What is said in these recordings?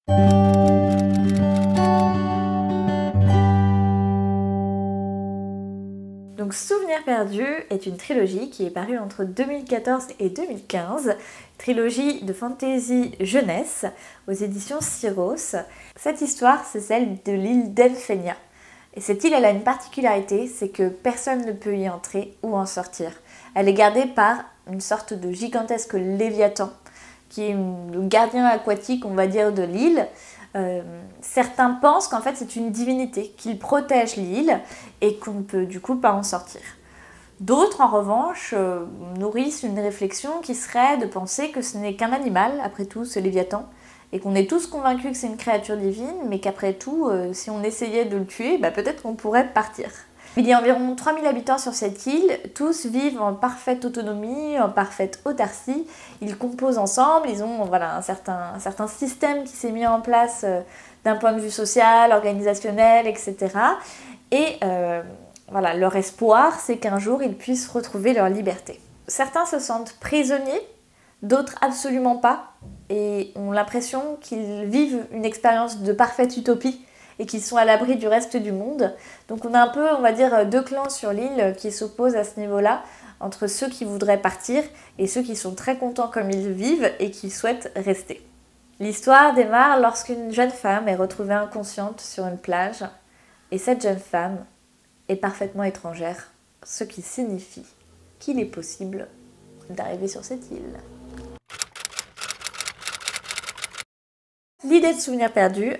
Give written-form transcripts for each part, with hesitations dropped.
Donc Souvenirs perdus est une trilogie qui est parue entre 2014 et 2015, trilogie de fantasy jeunesse aux éditions Syros. Cette histoire, c'est celle de l'île d'Elfenia. Et cette île, elle a une particularité, c'est que personne ne peut y entrer ou en sortir. Elle est gardée par une sorte de gigantesque léviathan, qui est le gardien aquatique, on va dire, de l'île. Certains pensent qu'en fait c'est une divinité, qu'il protège l'île et qu'on ne peut du coup pas en sortir. D'autres en revanche nourrissent une réflexion qui serait de penser que ce n'est qu'un animal, après tout, ce léviathan, et qu'on est tous convaincus que c'est une créature divine, mais qu'après tout, si on essayait de le tuer, peut-être qu'on pourrait partir. Il y a environ 3000 habitants sur cette île, tous vivent en parfaite autonomie, en parfaite autarcie. Ils composent ensemble, ils ont un certain système qui s'est mis en place d'un point de vue social, organisationnel, etc. Et leur espoir, c'est qu'un jour, ils puissent retrouver leur liberté. Certains se sentent prisonniers, d'autres absolument pas, et ont l'impression qu'ils vivent une expérience de parfaite utopie, et qui sont à l'abri du reste du monde. Donc on a un peu, on va dire, deux clans sur l'île qui s'opposent à ce niveau-là, entre ceux qui voudraient partir et ceux qui sont très contents comme ils vivent et qui souhaitent rester. L'histoire démarre lorsqu'une jeune femme est retrouvée inconsciente sur une plage, et cette jeune femme est parfaitement étrangère, ce qui signifie qu'il est possible d'arriver sur cette île. L'idée de Souvenirs perdus,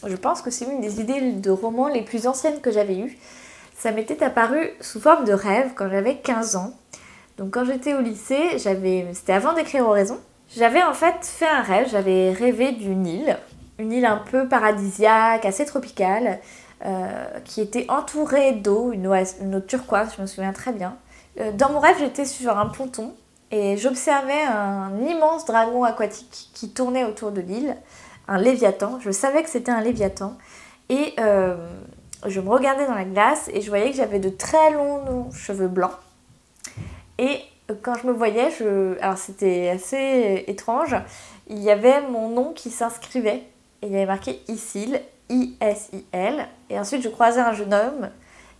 je pense que c'est une des idées de romans les plus anciennes que j'avais eues. Ça m'était apparu sous forme de rêve quand j'avais 15 ans. Donc quand j'étais au lycée, c'était avant d'écrire Oraison, j'avais en fait fait un rêve, j'avais rêvé d'une île, une île un peu paradisiaque, assez tropicale, qui était entourée d'eau, une eau turquoise, je me souviens très bien. Dans mon rêve, j'étais sur un ponton et j'observais un immense dragon aquatique qui tournait autour de l'île, un léviathan. Je savais que c'était un léviathan et je me regardais dans la glace et je voyais que j'avais de très longs cheveux blancs. Et quand je me voyais, alors c'était assez étrange, il y avait mon nom qui s'inscrivait et il y avait marqué Isil, I-S-I-L, et ensuite je croisais un jeune homme.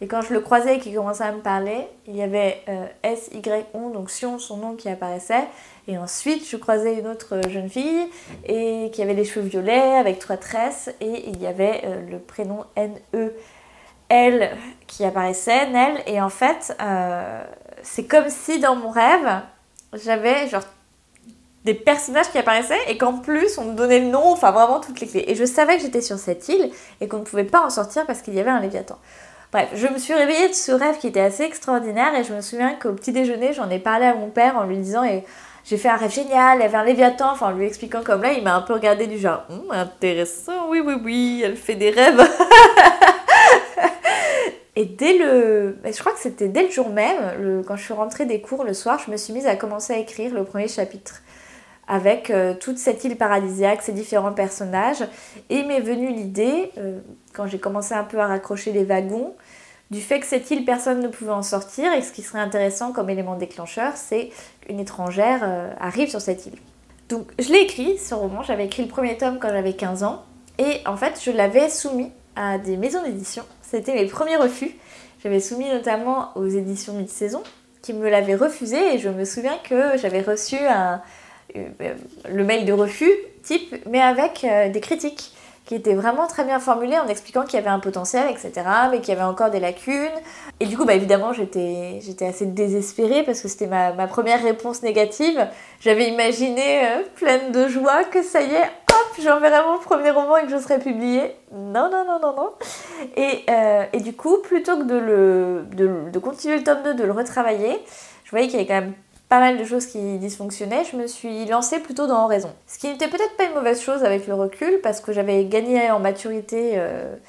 Et quand je le croisais et qu'il commençait à me parler, il y avait S-Y-O, donc Sion, son nom qui apparaissait. Et ensuite, je croisais une autre jeune fille et qui avait les cheveux violets avec 3 tresses. Et il y avait le prénom N-E-L qui apparaissait, Nel. Et en fait, c'est comme si dans mon rêve, j'avais genre des personnages qui apparaissaient et qu'en plus, on me donnait le nom, enfin vraiment toutes les clés. Et je savais que j'étais sur cette île et qu'on ne pouvait pas en sortir parce qu'il y avait un léviathan. Bref, je me suis réveillée de ce rêve qui était assez extraordinaire et je me souviens qu'au petit déjeuner, j'en ai parlé à mon père en lui disant j'ai fait un rêve génial, il y avait un léviathan, enfin en lui expliquant comme là, il m'a un peu regardé du genre intéressant, oui, elle fait des rêves. Et je crois que c'était dès le jour même, quand je suis rentrée des cours le soir, je me suis mise à commencer à écrire le premier chapitre avec toute cette île paradisiaque, ces différents personnages. Et il m'est venue l'idée, quand j'ai commencé un peu à raccrocher les wagons, du fait que cette île, personne ne pouvait en sortir, et ce qui serait intéressant comme élément déclencheur, c'est qu'une étrangère arrive sur cette île. Donc je l'ai écrit, ce roman, j'avais écrit le premier tome quand j'avais 15 ans, et en fait je l'avais soumis à des maisons d'édition. C'était mes premiers refus. J'avais soumis notamment aux éditions mi-saison, qui me l'avaient refusé, et je me souviens que j'avais reçu le mail de refus type, mais avec des critiques qui étaient vraiment très bien formulées en expliquant qu'il y avait un potentiel, etc., mais qu'il y avait encore des lacunes. Et du coup, évidemment, j'étais assez désespérée parce que c'était ma première réponse négative. J'avais imaginé, pleine de joie, que ça y est, hop, j'enverrai mon premier roman et que je serais publiée. Non. Et du coup, plutôt que de continuer le tome 2, de le retravailler, je voyais qu'il y avait quand même pas mal de choses qui dysfonctionnaient, je me suis lancée plutôt dans Oraison. Ce qui n'était peut-être pas une mauvaise chose avec le recul, parce que j'avais gagné en maturité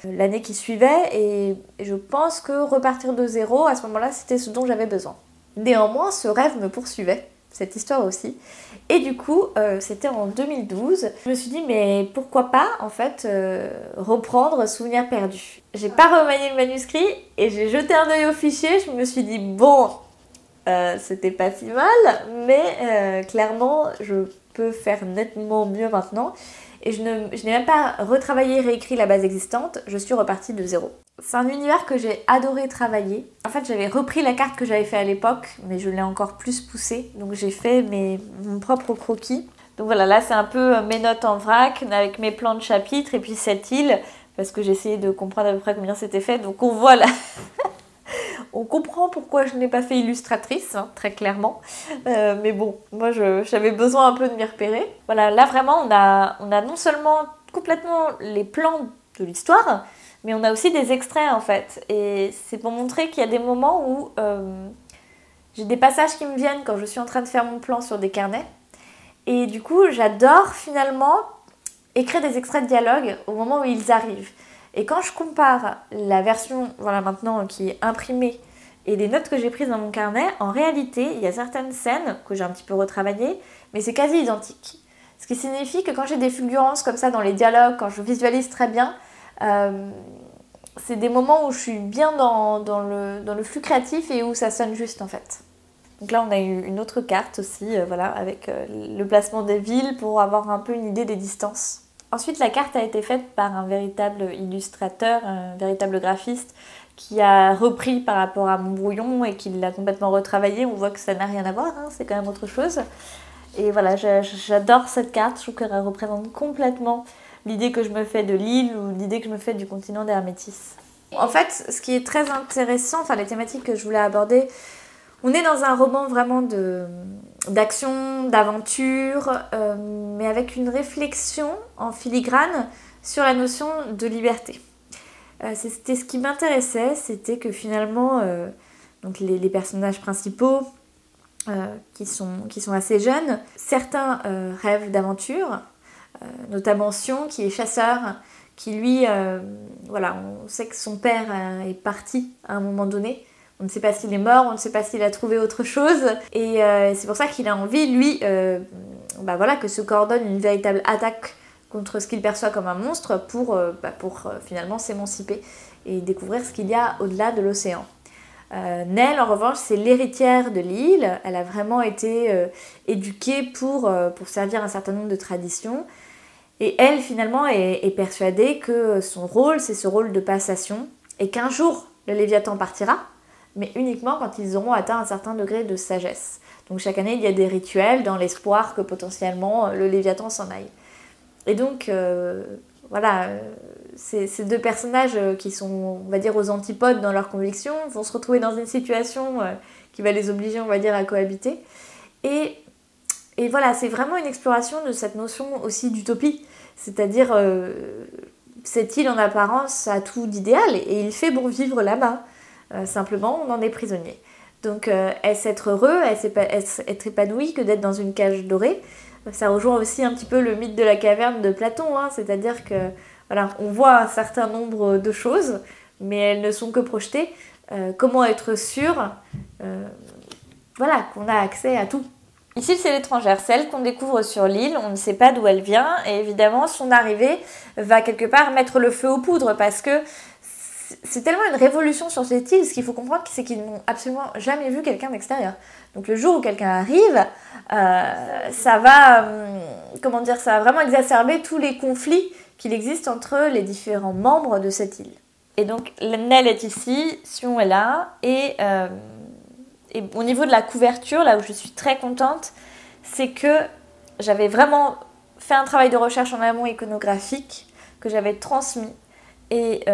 l'année qui suivait, et je pense que repartir de zéro, à ce moment-là, c'était ce dont j'avais besoin. Néanmoins, ce rêve me poursuivait, cette histoire aussi, et du coup, c'était en 2012, je me suis dit, mais pourquoi pas, en fait, reprendre Souvenirs perdus. J'ai pas remanié le manuscrit, et j'ai jeté un œil au fichier, je me suis dit, bon, c'était pas si mal, mais clairement je peux faire nettement mieux maintenant. et je n'ai même pas retravaillé, réécrit la base existante, je suis repartie de zéro. C'est un univers que j'ai adoré travailler. En fait, j'avais repris la carte que j'avais fait à l'époque, mais je l'ai encore plus poussée, donc j'ai fait mon propre croquis. Donc voilà, là c'est un peu mes notes en vrac, avec mes plans de chapitre, et puis cette île, parce que j'ai essayé de comprendre à peu près combien c'était fait, donc on voit là... On comprend pourquoi je n'ai pas fait illustratrice, hein, très clairement. Mais bon, moi j'avais besoin un peu de m'y repérer. Voilà, là vraiment on a non seulement complètement les plans de l'histoire, mais on a aussi des extraits en fait. Et c'est pour montrer qu'il y a des moments où j'ai des passages qui me viennent quand je suis en train de faire mon plan sur des carnets. Et du coup, j'adore finalement écrire des extraits de dialogue au moment où ils arrivent. Et quand je compare la version, voilà maintenant, qui est imprimée et les notes que j'ai prises dans mon carnet, en réalité, il y a certaines scènes que j'ai un petit peu retravaillées, mais c'est quasi identique. Ce qui signifie que quand j'ai des fulgurances comme ça dans les dialogues, quand je visualise très bien, c'est des moments où je suis bien dans le flux créatif et où ça sonne juste en fait. Donc là, on a eu une autre carte aussi, voilà, avec le placement des villes pour avoir un peu une idée des distances. Ensuite, la carte a été faite par un véritable illustrateur, un véritable graphiste qui a repris par rapport à mon brouillon et qui l'a complètement retravaillé. On voit que ça n'a rien à voir, hein, c'est quand même autre chose. Et voilà, j'adore cette carte, je trouve qu'elle représente complètement l'idée que je me fais de l'île ou l'idée que je me fais du continent d'Hermétis. En fait, ce qui est très intéressant, enfin les thématiques que je voulais aborder, on est dans un roman vraiment d'action, d'aventure, mais avec une réflexion en filigrane sur la notion de liberté. C'était ce qui m'intéressait, c'était que finalement, donc les personnages principaux, qui sont assez jeunes, certains rêvent d'aventure, notamment Sion qui est chasseur, qui lui, voilà, on sait que son père est parti à un moment donné. On ne sait pas s'il est mort, on ne sait pas s'il a trouvé autre chose. Et c'est pour ça qu'il a envie, lui, voilà, que se coordonne une véritable attaque contre ce qu'il perçoit comme un monstre pour finalement s'émanciper et découvrir ce qu'il y a au-delà de l'océan. Nell, en revanche, c'est l'héritière de l'île. Elle a vraiment été éduquée pour servir un certain nombre de traditions. Et elle, finalement, est persuadée que son rôle, c'est ce rôle de passation. Et qu'un jour, le Léviathan partira, mais uniquement quand ils auront atteint un certain degré de sagesse. Donc chaque année, il y a des rituels dans l'espoir que potentiellement le Léviathan s'en aille. Et donc, voilà, ces deux personnages qui sont, on va dire, aux antipodes dans leurs convictions, vont se retrouver dans une situation qui va les obliger, on va dire, à cohabiter. Et voilà, c'est vraiment une exploration de cette notion aussi d'utopie. C'est-à-dire, cette île en apparence a tout d'idéal et il fait bon vivre là-bas. Simplement, on en est prisonnier. Donc, est-ce être heureux, est-ce être épanoui que d'être dans une cage dorée? Ça rejoint aussi un petit peu le mythe de la caverne de Platon, hein, c'est-à-dire que voilà, on voit un certain nombre de choses, mais elles ne sont que projetées. Comment être sûr voilà, qu'on a accès à tout? Ici, c'est l'étrangère, celle qu'on découvre sur l'île, on ne sait pas d'où elle vient, et évidemment, son arrivée va quelque part mettre le feu aux poudres, parce que c'est tellement une révolution sur cette île, ce qu'il faut comprendre, c'est qu'ils n'ont absolument jamais vu quelqu'un d'extérieur. Donc le jour où quelqu'un arrive, ça va vraiment exacerber tous les conflits qu'il existe entre les différents membres de cette île. Et donc Nell est ici, Sion est là, et au niveau de la couverture, là où je suis très contente, c'est que j'avais vraiment fait un travail de recherche en amont iconographique que j'avais transmis. Et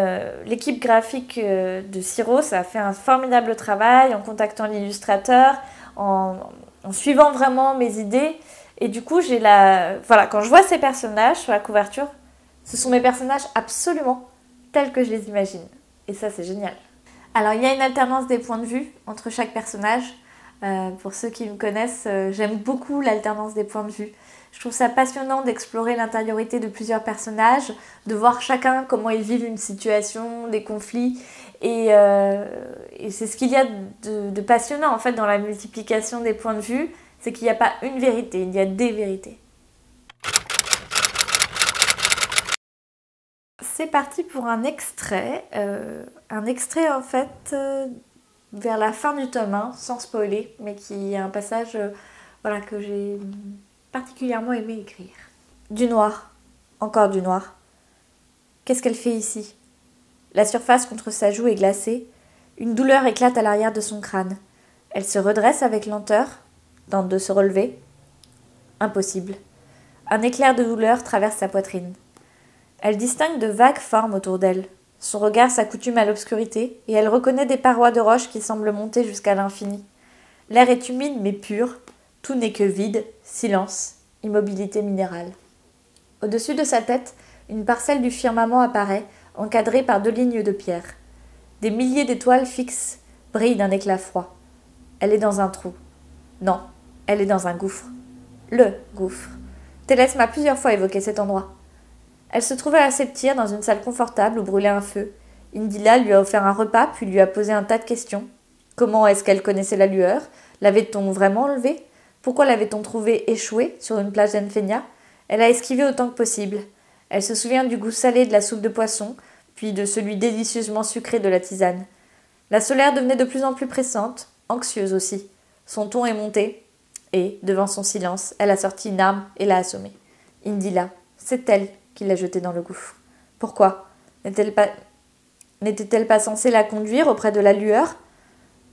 l'équipe graphique de Syros a fait un formidable travail en contactant l'illustrateur, en suivant vraiment mes idées. Et du coup, voilà, quand je vois ces personnages sur la couverture, ce sont mes personnages absolument tels que je les imagine. Et ça, c'est génial. Alors, il y a une alternance des points de vue entre chaque personnage. Pour ceux qui me connaissent, j'aime beaucoup l'alternance des points de vue. Je trouve ça passionnant d'explorer l'intériorité de plusieurs personnages, de voir chacun comment ils vivent une situation, des conflits. Et c'est ce qu'il y a de passionnant en fait dans la multiplication des points de vue, c'est qu'il n'y a pas une vérité, il y a des vérités. C'est parti pour un extrait en fait vers la fin du tome 1, sans spoiler, mais qui est un passage voilà, que j'ai particulièrement aimé écrire. Du noir, Encore du noir. Qu'est-ce qu'elle fait ici? La surface contre sa joue est glacée. Une douleur éclate à l'arrière de son crâne. Elle se redresse avec lenteur, tente de se relever. Impossible. Un éclair de douleur traverse sa poitrine. Elle distingue de vagues formes autour d'elle. Son regard s'accoutume à l'obscurité et elle reconnaît des parois de roche qui semblent monter jusqu'à l'infini. L'air est humide mais pur. Tout n'est que vide, silence, immobilité minérale. Au-dessus de sa tête, une parcelle du firmament apparaît, encadrée par 2 lignes de pierre. Des milliers d'étoiles fixes brillent d'un éclat froid. Elle est dans un trou. Non, elle est dans un gouffre. Le gouffre. Télès m'a plusieurs fois évoqué cet endroit. Elle se trouvait à Septyr dans une salle confortable où brûlait un feu. Indila lui a offert un repas puis lui a posé un tas de questions. Comment est-ce qu'elle connaissait la lueur? L'avait-on vraiment enlevée? Pourquoi l'avait-on trouvée échouée sur une plage d'Enfenia? Elle a esquivé autant que possible. Elle se souvient du goût salé de la soupe de poisson, puis de celui délicieusement sucré de la tisane. La solaire devenait de plus en plus pressante, anxieuse aussi. Son ton est monté, et, devant son silence, elle a sorti une arme et l'a assommée. Indila, c'est elle qui l'a jetée dans le gouffre. Pourquoi? N'était-elle pas censée la conduire auprès de la lueur?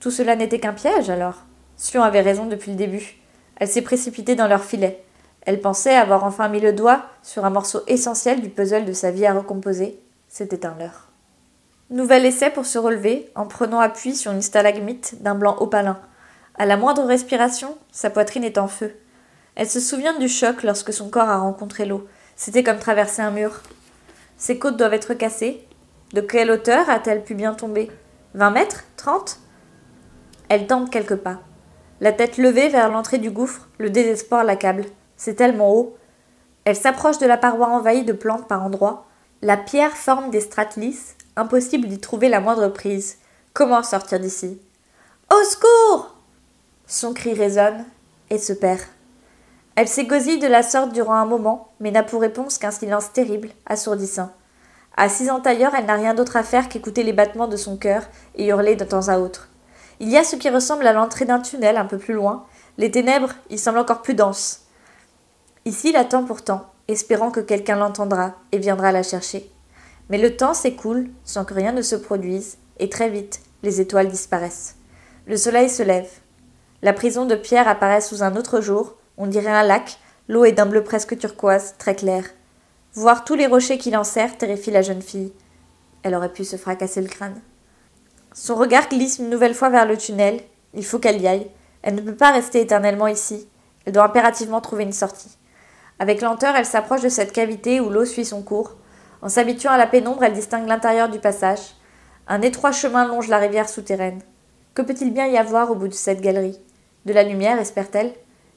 Tout cela n'était qu'un piège, alors. Sion avait raison depuis le début. Elle s'est précipitée dans leur filet. Elle pensait avoir enfin mis le doigt sur un morceau essentiel du puzzle de sa vie à recomposer. C'était un leurre. Nouvel essai pour se relever, en prenant appui sur une stalagmite d'un blanc opalin. À la moindre respiration, sa poitrine est en feu. Elle se souvient du choc lorsque son corps a rencontré l'eau. C'était comme traverser un mur. Ses côtes doivent être cassées. De quelle hauteur a-t-elle pu bien tomber? 20 mètres? 30? Elle tente quelques pas. La tête levée vers l'entrée du gouffre, le désespoir l'accable. C'est tellement haut. Elle s'approche de la paroi envahie de plantes par endroits. La pierre forme des strates lisses. Impossible d'y trouver la moindre prise. Comment sortir d'ici? Au secours! Son cri résonne et se perd. Elle s'égosille de la sorte durant un moment, mais n'a pour réponse qu'un silence terrible, assourdissant. Assise en tailleur, elle n'a rien d'autre à faire qu'écouter les battements de son cœur et hurler de temps à autre. Il y a ce qui ressemble à l'entrée d'un tunnel un peu plus loin. Les ténèbres y semblent encore plus denses. Ici, il attend pourtant, espérant que quelqu'un l'entendra et viendra la chercher. Mais le temps s'écoule sans que rien ne se produise, et très vite, les étoiles disparaissent. Le soleil se lève. La prison de pierre apparaît sous un autre jour, on dirait un lac, l'eau est d'un bleu presque turquoise, très clair. Voir tous les rochers qui l'enserrent terrifie la jeune fille. Elle aurait pu se fracasser le crâne. Son regard glisse une nouvelle fois vers le tunnel. Il faut qu'elle y aille. Elle ne peut pas rester éternellement ici. Elle doit impérativement trouver une sortie. Avec lenteur, elle s'approche de cette cavité où l'eau suit son cours. En s'habituant à la pénombre, elle distingue l'intérieur du passage. Un étroit chemin longe la rivière souterraine. Que peut-il bien y avoir au bout de cette galerie? De la lumière, espère-t-elle?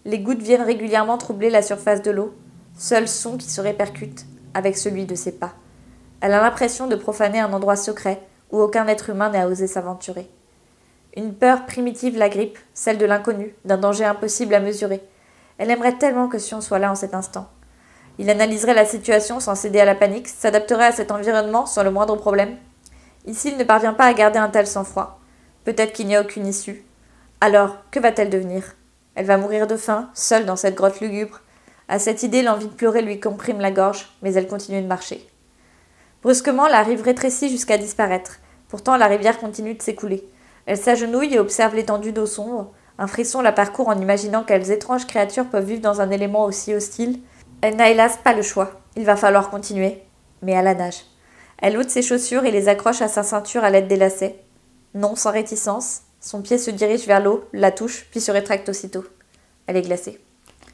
Les gouttes viennent régulièrement troubler la surface de l'eau. Seul son qui se répercute avec celui de ses pas. Elle a l'impression de profaner un endroit secret où aucun être humain n'a osé s'aventurer. Une peur primitive la grippe, celle de l'inconnu, d'un danger impossible à mesurer. Elle aimerait tellement que Sion soit là en cet instant. Il analyserait la situation sans céder à la panique, s'adapterait à cet environnement sans le moindre problème. Ici, il ne parvient pas à garder un tel sang-froid. Peut-être qu'il n'y a aucune issue. Alors, que va-t-elle devenir? Elle va mourir de faim, seule dans cette grotte lugubre. À cette idée, l'envie de pleurer lui comprime la gorge, mais elle continue de marcher. Brusquement, la rive rétrécit jusqu'à disparaître. Pourtant, la rivière continue de s'écouler. Elle s'agenouille et observe l'étendue d'eau sombre. Un frisson la parcourt en imaginant quelles étranges créatures peuvent vivre dans un élément aussi hostile. Elle n'a hélas pas le choix. Il va falloir continuer, mais à la nage. Elle ôte ses chaussures et les accroche à sa ceinture à l'aide des lacets. Non, sans réticence, son pied se dirige vers l'eau, la touche, puis se rétracte aussitôt. Elle est glacée.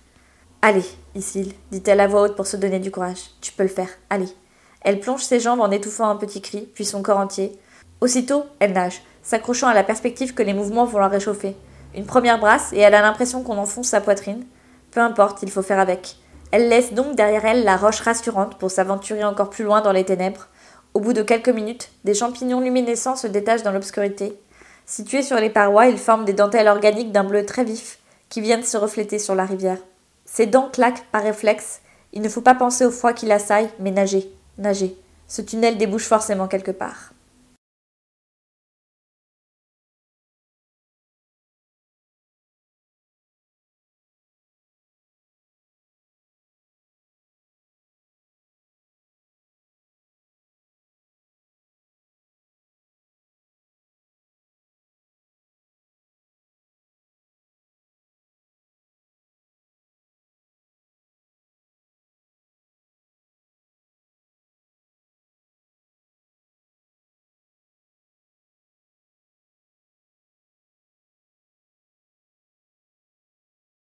« Allez, Isil, dit-elle à voix haute pour se donner du courage. Tu peux le faire, allez. » Elle plonge ses jambes en étouffant un petit cri, puis son corps entier. Aussitôt, elle nage, s'accrochant à la perspective que les mouvements vont la réchauffer. Une première brasse, et elle a l'impression qu'on enfonce sa poitrine. Peu importe, il faut faire avec. Elle laisse donc derrière elle la roche rassurante pour s'aventurer encore plus loin dans les ténèbres. Au bout de quelques minutes, des champignons luminescents se détachent dans l'obscurité. Situés sur les parois, ils forment des dentelles organiques d'un bleu très vif, qui viennent se refléter sur la rivière. Ses dents claquent par réflexe. Il ne faut pas penser au froid qui l'assaille, mais nager. Nager. Ce tunnel débouche forcément quelque part.